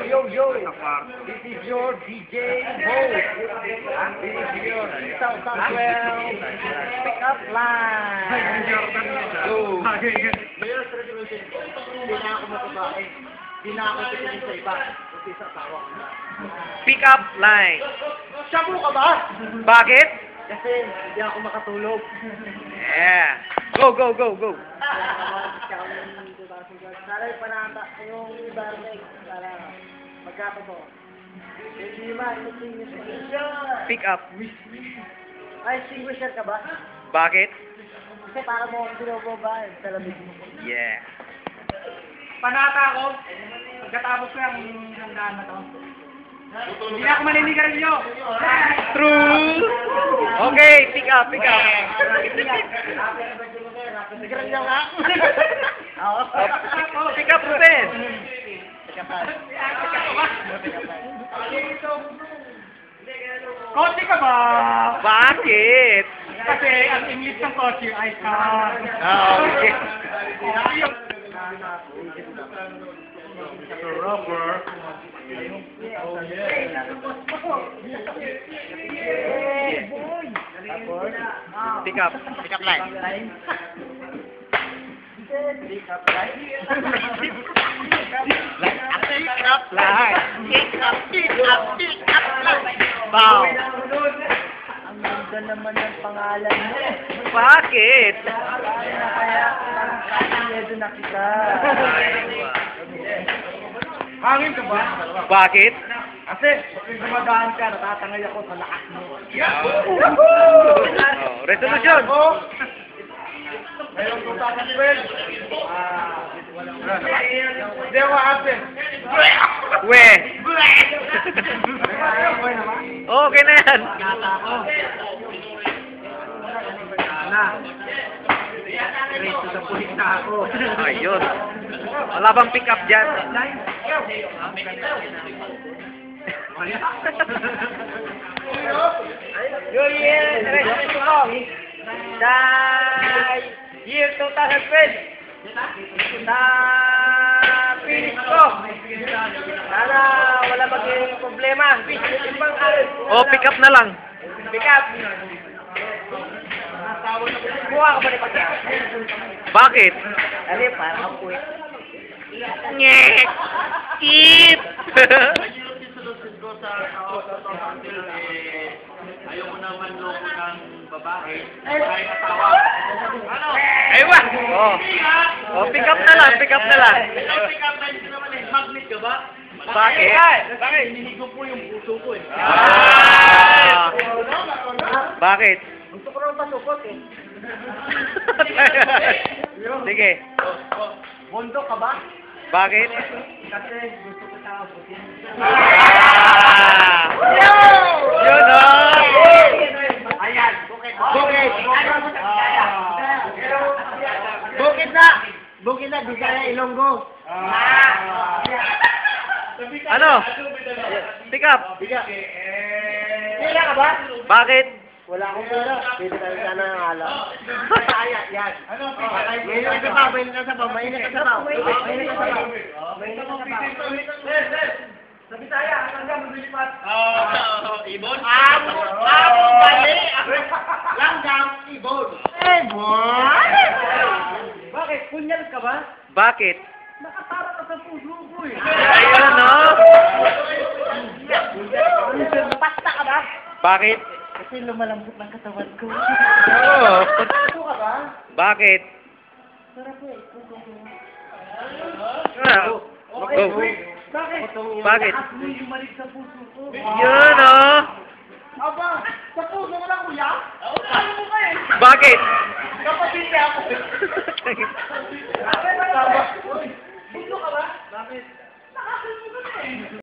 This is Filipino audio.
yo. This is your DJ host. This is your South Southwell pick up line. Go. Mayor's resolution. Hindi na ako matabae. Hindi na ako titigil sa iba. Kasi sa tawa. Pick up line. Shabu ka ba? Bakit? Kasi hindi ako makatulog. Yeah. Go. Sana yung panata, yung environment, para magkakato. Hindi man, extinguisher. Pick up. Ay, extinguisher ka ba? Bakit? Kasi para mo akong binobomba sa lamig mo. Yeah. Panata ako, pagkatapos ko yung handaan na to. Hindi na ako maninigaran nyo. True. Okay, pick up. Sigaran niya nga. Oo. Pick up, Ruben. Kotse ka ba? Bakit? Kasi ang English ng kotse ay car. Okay. Rubber. Pick up line. Wow. Ang ganda naman ng pangalan mo. Bakit? Kaya ang na kita. Hangin ka ba? Bakit? Kasi, pag dumadaan ka, natatangay ako sa lakas mo. Oh, resolution. Ngayon, 2012. Hindi ako happy. We. Okay na yan. Reto sa pulis na ako. Ayun. Wala bang pick up dyan? Your year, resolution ko. Sa year 2012. Sa finish ko. Sana wala maging problema. Oh, pick up na lang. Pick up. Buha ka ba ni Pagka? Bakit? Ano para ka puwit. Nyek! Eat! Ayaw mo naman loko ng babae. Aywa! Oh, pick up na lang. Pick up na yun naman eh. Magnet ka ba? Bakit? Bakit? Hinihigo po yung puso ko eh. Bakit? Gusto ko rin pasukot eh. Sige. Bondo ka ba? Bakit? Kasi gusto ko sa abutin. Yun Ayan, bukit. Bukit na, Bisaya, Ilonggo. Ano? Pick up. Pila ka ba? Bakit? Wala akong pera. Pwede tayo sana ng alam. Bisaya, yan. Mainit ka sa ba? Sa Bisaya, hanggang maglilipat. Ibon? Mali! Langgam, ibon. Bakit? Punyal ka ba? Bakit? Nakatara ka sa puso ko eh. Ayun, no? Pasta ka ba? Bakit? Kasi lumalambot ng katawan ko. Oh. Puso ka ba? Bakit? Sarap eh. Puso ko. Go. Bakit? Bakit? Lakas mo yung malig sa puso ko. Yun, no? Aba, sa puso mo lang kuya? Ano mo ba eh? Bakit? Kapatid niya ako. Bakit? Puso ka ba? Bakit? Nakasin mo ka na eh.